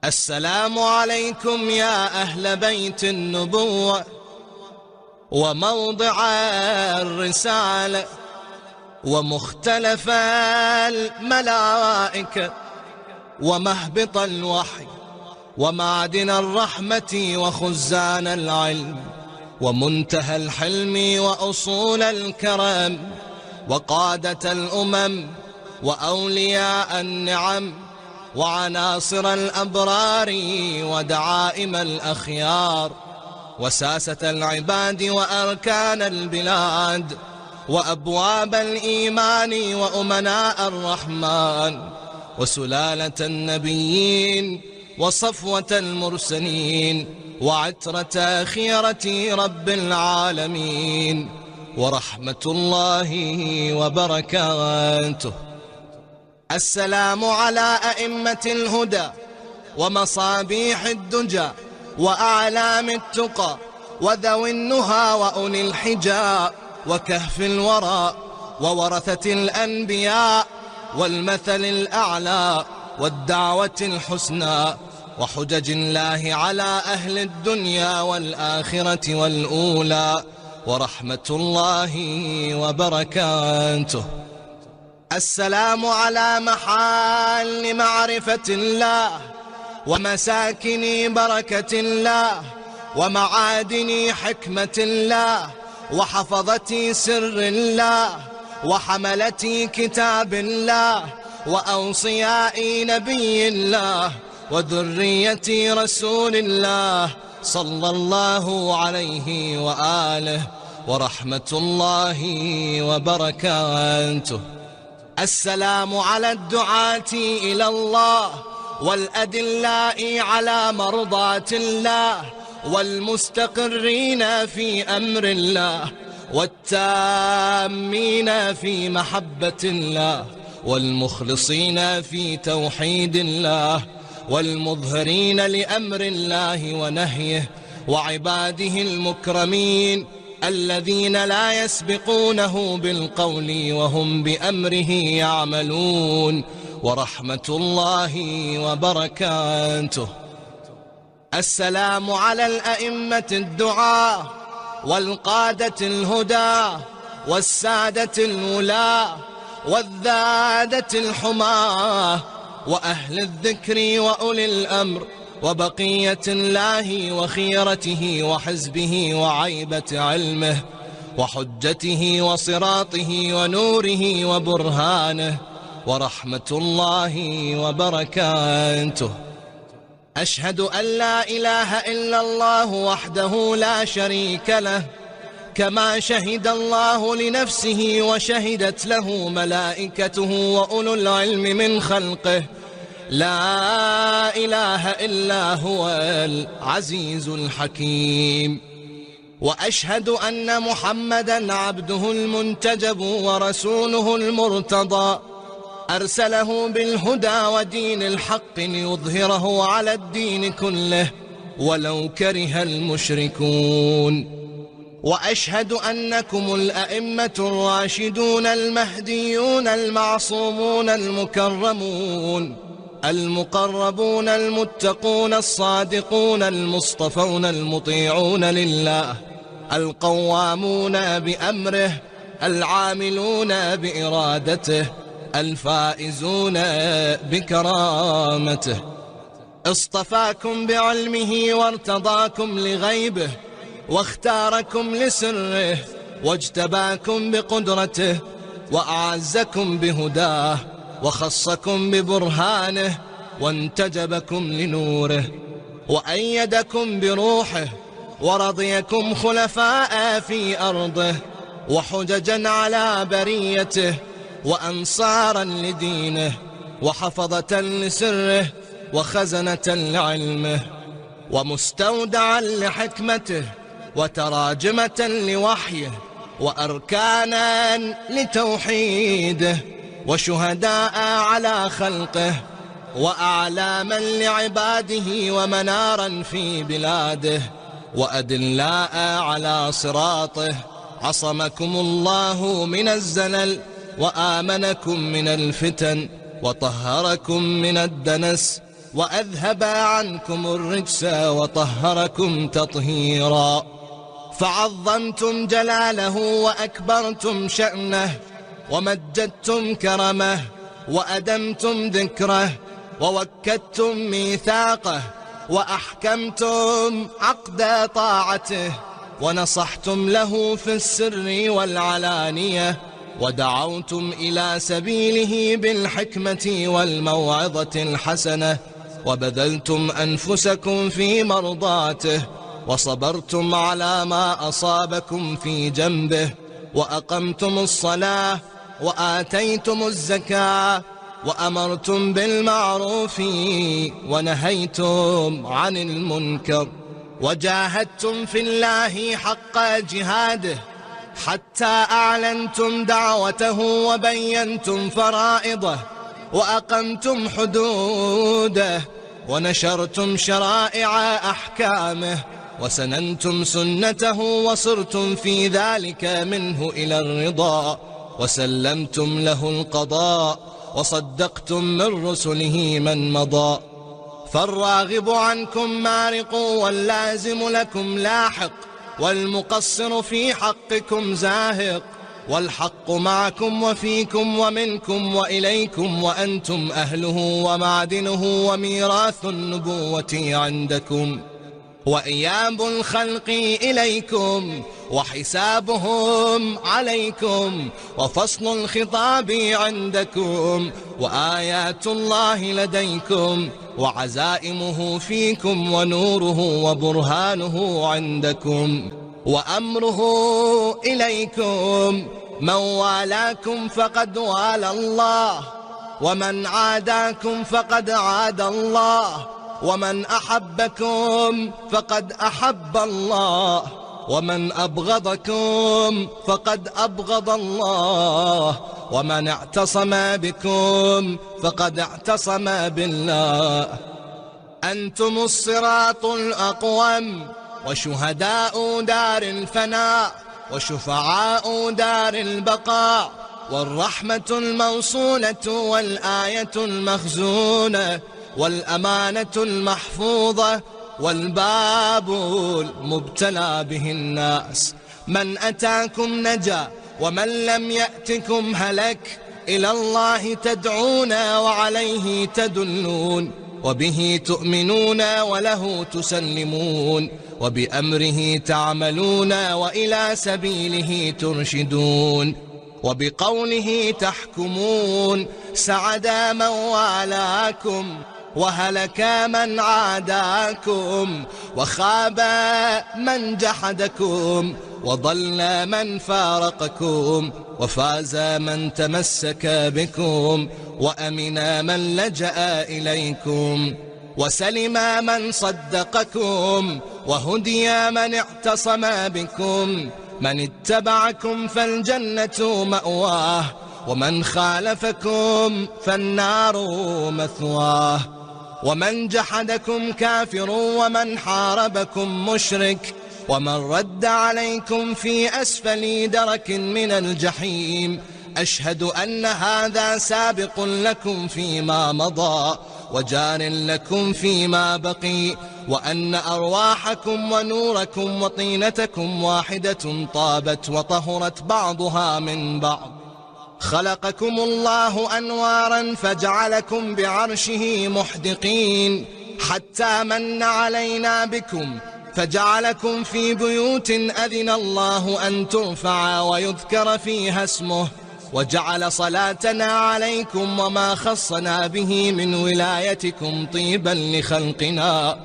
السلام عليكم يا أهل بيت النبوة وموضع الرسالة ومختلف الملائكة ومهبط الوحي ومعدن الرحمة وخزان العلم ومنتهى الحلم وأصول الكرم وقادة الأمم وأولياء النعم وعناصر الأبرار ودعائم الأخيار وساسة العباد وأركان البلاد وأبواب الإيمان وأمناء الرحمن وسلالة النبيين وصفوة المرسلين وعترة خيرة رب العالمين ورحمة الله وبركاته. السلام على أئمة الهدى ومصابيح الدجى وأعلام التقى وذوي النهى وأولي الحجى وكهف الورى وورثة الأنبياء والمثل الأعلى والدعوة الحسنى وحجج الله على أهل الدنيا والآخرة والأولى ورحمة الله وبركاته. السلام على محال معرفة الله ومساكن بركة الله ومعادن حكمة الله وحفظة سر الله وحملة كتاب الله وأوصياء نبي الله وذرية رسول الله صلى الله عليه وآله ورحمة الله وبركاته. السلام على الدعاة إلى الله والأدلاء على مرضاة الله والمستقرين في أمر الله والتامين في محبة الله والمخلصين في توحيد الله والمظهرين لأمر الله ونهيه وعباده المكرمين الذين لا يسبقونه بالقول وهم بأمره يعملون ورحمة الله وبركاته. السلام على الأئمة الدعاة والقادة الهدى والسادة الولاة والذادة الحماة وأهل الذكر وأولي الأمر وبقية الله وخيرته وحزبه وعيبة علمه وحجته وصراطه ونوره وبرهانه ورحمة الله وبركاته. أشهد أن لا إله إلا الله وحده لا شريك له كما شهد الله لنفسه وشهدت له ملائكته وأولو العلم من خلقه لا إله إلا هو العزيز الحكيم. وأشهد أن محمدًا عبده المنتجب ورسوله المرتضى أرسله بالهدى ودين الحق ليظهره على الدين كله ولو كره المشركون. وأشهد أنكم الأئمة الراشدون المهديون المعصومون المكرمون المقربون المتقون الصادقون المصطفون المطيعون لله القوامون بأمره العاملون بإرادته الفائزون بكرامته. اصطفاكم بعلمه وارتضاكم لغيبه واختاركم لسره واجتباكم بقدرته وأعزكم بهداه وخصكم ببرهانه وانتجبكم لنوره وأيدكم بروحه ورضيكم خلفاء في أرضه وحججا على بريته وأنصارا لدينه وحفظة لسره وخزنة لعلمه ومستودعا لحكمته وتراجمة لوحيه وأركانا لتوحيده وشهداء على خلقه وأعلاما لعباده ومنارا في بلاده وأدلاء على صراطه. عصمكم الله من الزلل وآمنكم من الفتن وطهركم من الدنس وأذهب عنكم الرجس وطهركم تطهيرا. فعظمتم جلاله وأكبرتم شأنه ومجدتم كرمه وأدمتم ذكره ووكدتم ميثاقه وأحكمتم عقد طاعته ونصحتم له في السر والعلانية ودعوتم إلى سبيله بالحكمة والموعظة الحسنة وبذلتم أنفسكم في مرضاته وصبرتم على ما أصابكم في جنبه وأقمتم الصلاة وآتيتم الزكاة وأمرتم بالمعروف ونهيتم عن المنكر وجاهدتم في الله حق جهاده حتى أعلنتم دعوته وبينتم فرائضه وأقمتم حدوده ونشرتم شرائع أحكامه وسننتم سنته وصرتم في ذلك منه إلى الرضا وسلمتم له القضاء وصدقتم من رسله من مضى. فالراغب عنكم مارق واللازم لكم لاحق والمقصر في حقكم زاهق والحق معكم وفيكم ومنكم وإليكم وأنتم أهله ومعدنه وميراث النبوة عندكم وإياب الخلق إليكم وحسابهم عليكم وفصل الخطاب عندكم وآيات الله لديكم وعزائمه فيكم ونوره وبرهانه عندكم وأمره إليكم. من والاكم فقد والى الله ومن عاداكم فقد عاد الله ومن أحبكم فقد أحب الله ومن أبغضكم فقد أبغض الله ومن اعتصم بكم فقد اعتصم بالله. أنتم الصراط الأقوم وشهداء دار الفناء وشفعاء دار البقاء والرحمة الموصولة والآية المخزونة والأمانة المحفوظة والباب المبتلى به الناس. من أتاكم نجا ومن لم يأتكم هلك. إلى الله تدعون وعليه تدلون وبه تؤمنون وله تسلمون وبأمره تعملون وإلى سبيله ترشدون وبقوله تحكمون. سعد من والاكم وهلك من عاداكم وخاب من جحدكم وضل من فارقكم وفاز من تمسك بكم وأمن من لجأ إليكم وسلم من صدقكم وهدي من اعتصم بكم. من اتبعكم فالجنة مأواه ومن خالفكم فالنار مثواه. ومن جحدكم كافر ومن حاربكم مشرك ومن رد عليكم في أسفل درك من الجحيم. أشهد أن هذا سابق لكم فيما مضى وجار لكم فيما بقي وأن أرواحكم ونوركم وطينتكم واحدة طابت وطهرت بعضها من بعض. خلقكم الله أنوارا فجعلكم بعرشه محدقين حتى من علينا بكم فجعلكم في بيوت أذن الله أن ترفع ويذكر فيها اسمه وجعل صلاتنا عليكم وما خصنا به من ولايتكم طيبا لخلقنا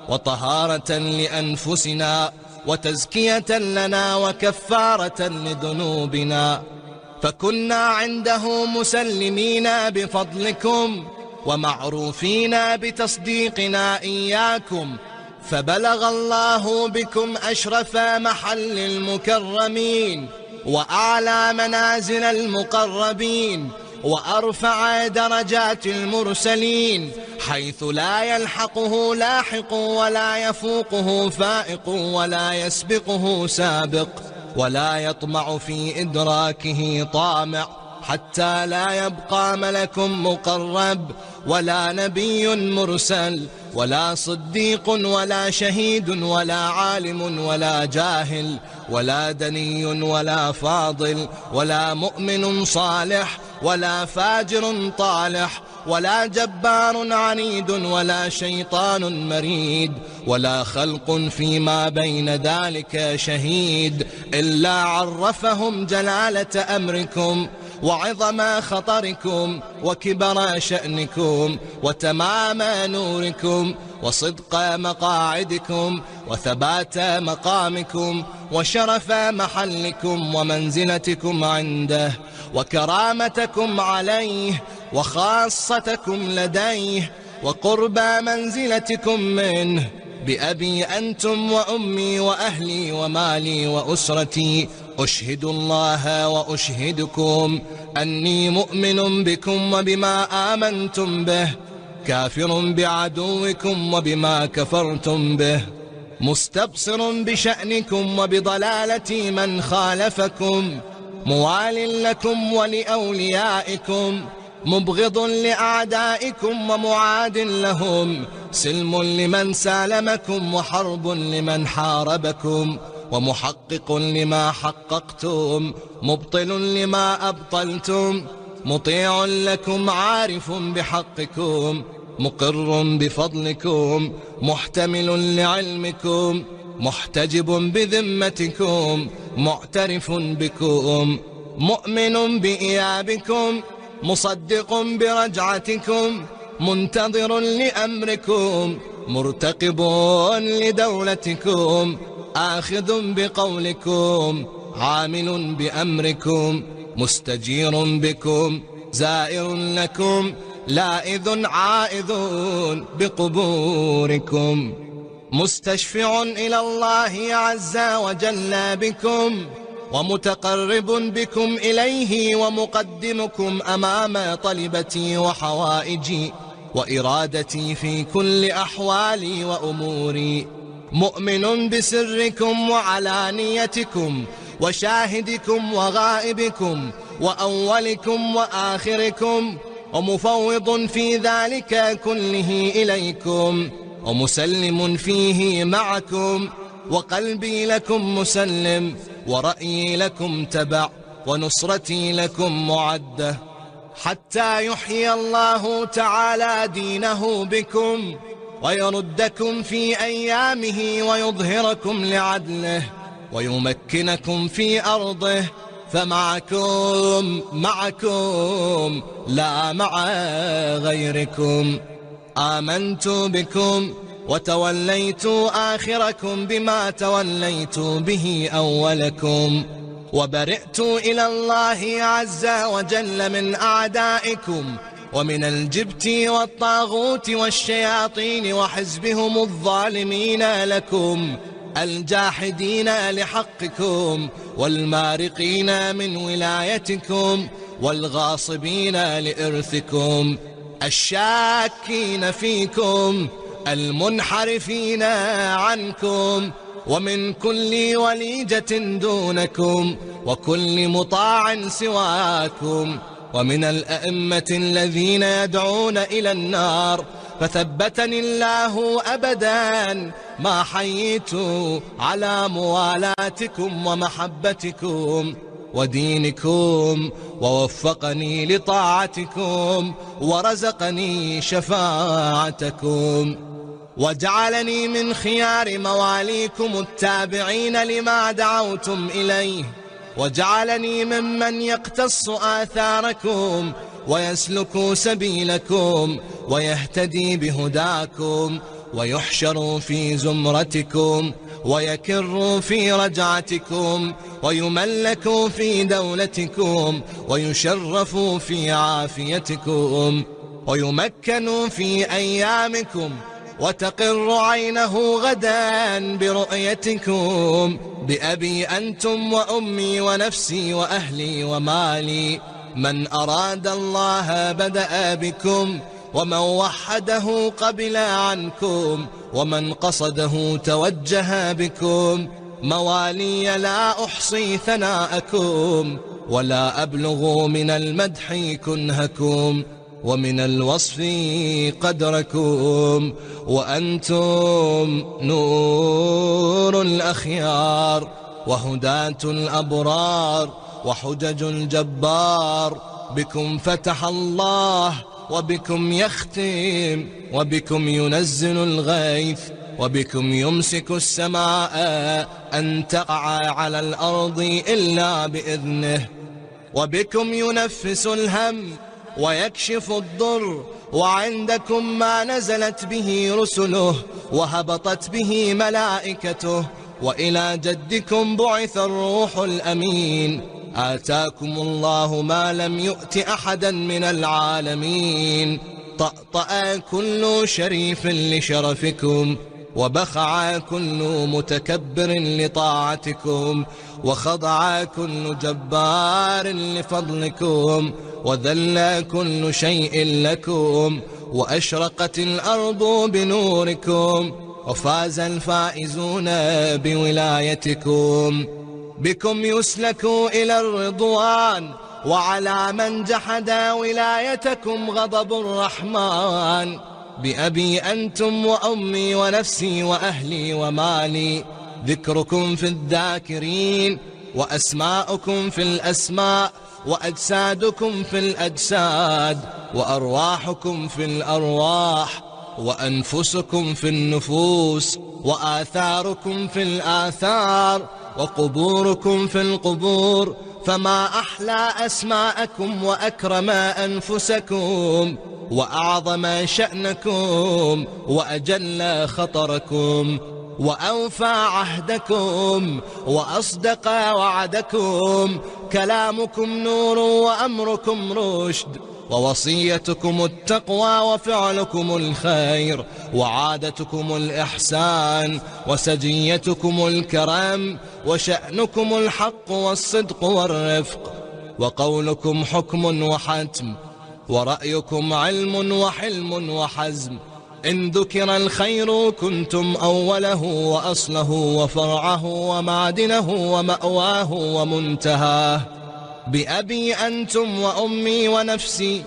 وطهارة لأنفسنا وتزكية لنا وكفارة لذنوبنا. فكنا عنده مسلمين بفضلكم ومعروفين بتصديقنا إياكم. فبلغ الله بكم أشرف محل المكرمين وأعلى منازل المقربين وأرفع درجات المرسلين حيث لا يلحقه لاحق ولا يفوقه فائق ولا يسبقه سابق ولا يطمع في إدراكه طامع حتى لا يبقى ملك مقرب ولا نبي مرسل ولا صديق ولا شهيد ولا عالم ولا جاهل ولا دني ولا فاضل ولا مؤمن صالح ولا فاجر طالح ولا جبار عنيد ولا شيطان مريد ولا خلق فيما بين ذلك شهيد إلا عرفهم جلالة أمركم وعظم خطركم وكبر شأنكم وتمام نوركم وصدق مقاعدكم وثبات مقامكم وشرف محلكم ومنزلتكم عنده وكرامتكم عليه وخاصتكم لديه وقرب منزلتكم منه بأبي أنتم وأمي وأهلي ومالي وأسرتي أشهد الله وأشهدكم أني مؤمن بكم وبما آمنتم به كافر بعدوكم وبما كفرتم به مستبصر بشأنكم وبضلالة من خالفكم موال لكم ولأوليائكم مبغض لأعدائكم ومعاد لهم سلم لمن سالمكم وحرب لمن حاربكم ومحقق لما حققتم مبطل لما أبطلتم مطيع لكم عارف بحقكم مقر بفضلكم محتمل لعلمكم محتجب بذمتكم معترف بكم مؤمن بإيابكم مصدق برجعتكم منتظر لأمركم مرتقب لدولتكم آخذ بقولكم عامل بأمركم مستجير بكم زائر لكم لائذ عائذ بقبوركم مستشفع إلى الله عز وجل بكم ومتقرب بكم إليه ومقدمكم أمام طلبتي وحوائجي وإرادتي في كل أحوالي وأموري مؤمن بسركم وعلانيتكم وشاهدكم وغائبكم وأولكم وآخركم ومفوض في ذلك كله إليكم ومسلم فيه معكم وقلبي لكم مسلم ورأيي لكم تبع ونصرتي لكم معدة حتى يحيي الله تعالى دينه بكم ويردكم في أيامه ويظهركم لعدله ويمكنكم في أرضه فمعكم لا مع غيركم آمنت بكم وتوليت آخركم بما توليت به أولكم وبرئت إلى الله عز وجل من أعدائكم ومن الجبت والطاغوت والشياطين وحزبهم الظالمين لكم الجاحدين لحقكم والمارقين من ولايتكم والغاصبين لإرثكم الشاكين فيكم المنحرفين عنكم ومن كل وليجة دونكم وكل مطاع سواكم ومن الأئمة الذين يدعون إلى النار فثبتني الله أبدا ما حييت على موالاتكم ومحبتكم ودينكم ووفقني لطاعتكم ورزقني شفاعتكم وجعلني من خيار مواليكم التابعين لما دعوتم إليه وجعلني ممن يقتص آثاركم ويسلك سبيلكم ويهتدي بهداكم ويحشر في زمرتكم ويكر في رجعتكم ويملك في دولتكم ويشرف في عافيتكم ويمكن في أيامكم وتقر عينه غدا برؤيتكم بأبي أنتم وأمي ونفسي وأهلي ومالي من أراد الله بدأ بكم ومن وحده قبل عنكم ومن قصده توجه بكم موالي لا أحصي ثناءكم ولا أبلغ من المدح كنهكم ومن الوصف قدركم، وأنتم نور الأخيار وهداة الأبرار وحجج الجبار. بكم فتح الله وبكم يختم، وبكم ينزل الغيث، وبكم يمسك السماء أن تقع على الأرض إلا بإذنه، وبكم ينفس الهم ويكشف الضر، وعندكم ما نزلت به رسله وهبطت به ملائكته، وإلى جدكم بعث الروح الأمين. آتاكم الله ما لم يؤت أحدا من العالمين. طأطأ كل شريف لشرفكم، وبخع كل متكبر لطاعتكم، وخضع كل جبار لفضلكم، وذل كل شيء لكم، وأشرقت الأرض بنوركم، وفاز الفائزون بولايتكم. بكم يسلك إلى الرضوان، وعلى من جحد ولايتكم غضب الرحمن. بأبي أنتم وأمي ونفسي وأهلي ومالي، ذكركم في الذاكرين، وأسماؤكم في الأسماء، وأجسادكم في الأجساد، وأرواحكم في الأرواح، وأنفسكم في النفوس، وآثاركم في الآثار، وقبوركم في القبور. فما أحلى أسماءكم وأكرم أنفسكم، وأعظم شأنكم، وأجل خطركم، وأوفى عهدكم، وأصدق وعدكم. كلامكم نور وأمركم رشد، ووصيتكم التقوى، وفعلكم الخير، وعادتكم الإحسان، وسجيتكم الكرم، وشأنكم الحق والصدق والرفق، وقولكم حكم وحتم، ورأيكم علم وحلم وحزم. إن ذكر الخير كنتم أوله وأصله وفرعه ومعدنه ومأواه ومنتهاه. بأبي أنتم وأمي ونفسي،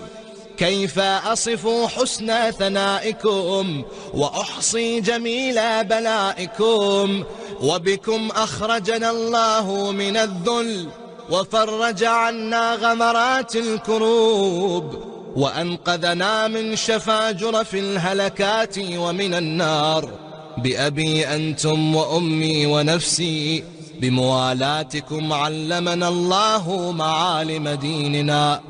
كيف أصف حسن ثنائكم، وأحصي جميل بلائكم. وبكم أخرجنا الله من الذل، وفرج عنا غمرات الكروب، وأنقذنا من شفاجر في الهلكات ومن النار. بأبي أنتم وأمي ونفسي، بموالاتكم علمنا الله معالم ديننا،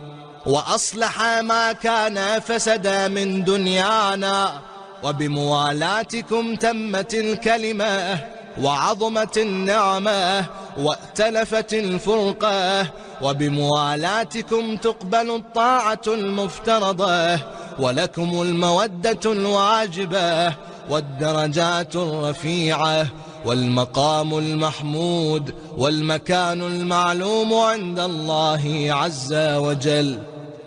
وأصلح ما كان فسد من دنيانا. وبموالاتكم تمت الكلمة، وعظمت النعمة، وائتلفت الفرقة. وبموالاتكم تقبل الطاعة المفترضة، ولكم المودة الواجبة، والدرجات الرفيعة، والمقام المحمود، والمكان المعلوم عند الله عز وجل،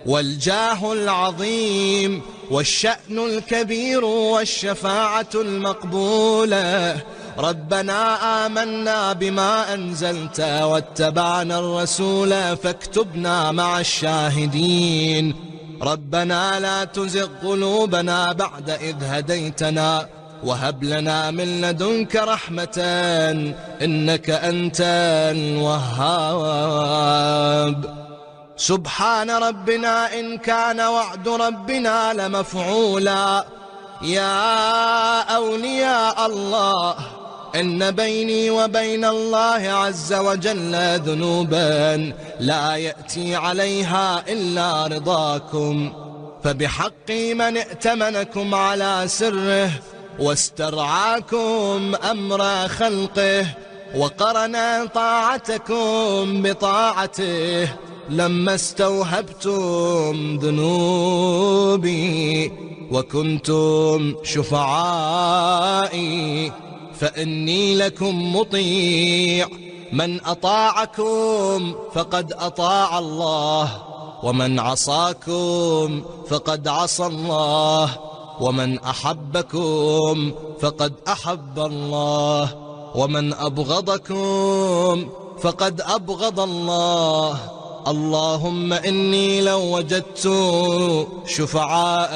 والجاه العظيم، والشأن الكبير، والشفاعة المقبولة. ربنا آمنا بما أنزلت، واتبعنا الرسول، فاكتبنا مع الشاهدين. ربنا لا تزغ قلوبنا بعد إذ هديتنا، وهب لنا من لدنك رحمة، إنك أنت الوهاب. سبحان ربنا إن كان وعد ربنا لمفعولا. يا أولياء الله، إن بيني وبين الله عز وجل ذنوبا لا يأتي عليها إلا رضاكم، فبحق من ائتمنكم على سره، واسترعاكم أمر خلقه، وقرن طاعتكم بطاعته، لما استوهبتم ذنوبي وكنتم شفعائي، فإني لكم مطيع. من أطاعكم فقد أطاع الله، ومن عصاكم فقد عصى الله، ومن أحبكم فقد أحب الله، ومن أبغضكم فقد أبغض الله. اللهم إني لو وجدت شفعاء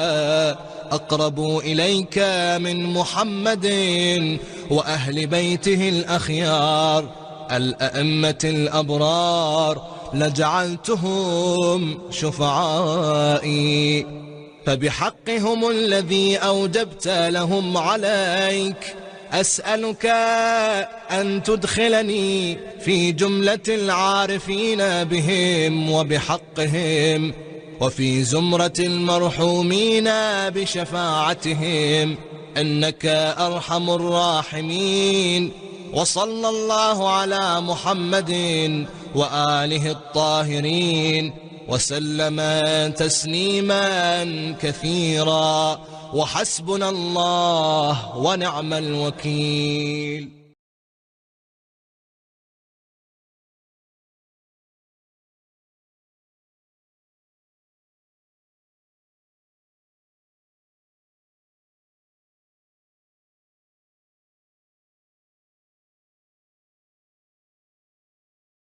أقربوا إليك من محمد وأهل بيته الأخيار الأئمة الأبرار لجعلتهم شفعائي، فبحقهم الذي أوجبت لهم عليك أسألك أن تدخلني في جملة العارفين بهم وبحقهم، وفي زمرة المرحومين بشفاعتهم، إنك أرحم الراحمين. وصلى الله على محمد وآله الطاهرين وسلم تسليما كثيرا، وحسبنا الله ونعم الوكيل.